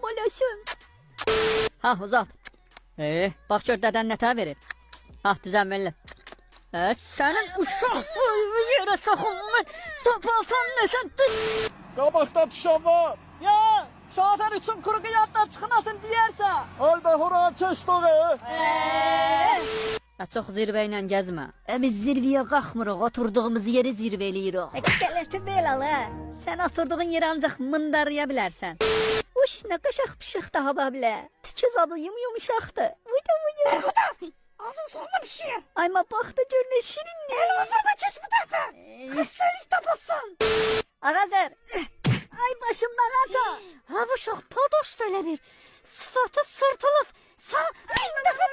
Olasın. Ha uzat. Bak gör deden nətə verir. Ha düzenmeli. Senin uşaq soyumu yere sokulmuş. Topalsan nesən? Qabaqda düşən var. Ya şoför üçün kuru qiyatlar çıxmasın deyərsə. Hayda horan keçdi oğu. Çox zirvə ilə gəzmə. Biz zirvəyə qalxmırıq, oturduğumuz yeri zirvə eləyirik. Qələti belələ. Sən oturduğun yeri ancaq mındarıya bilərsən. Uş, nə qaşaq pişik daha bəblə. Tiki zadı yumuşaqdır. Vıda. Ağzın soğuma bir şey. Ayma bax da gör nə şirin ne. Elvanlarıma keş bu dəfə. Kaslarını tapasın. Ağazer. Ay başımda ağaza. Ha bu çox padoş da elə bir. Sıfatı sırtılıb. Sağ. Ay dəfə.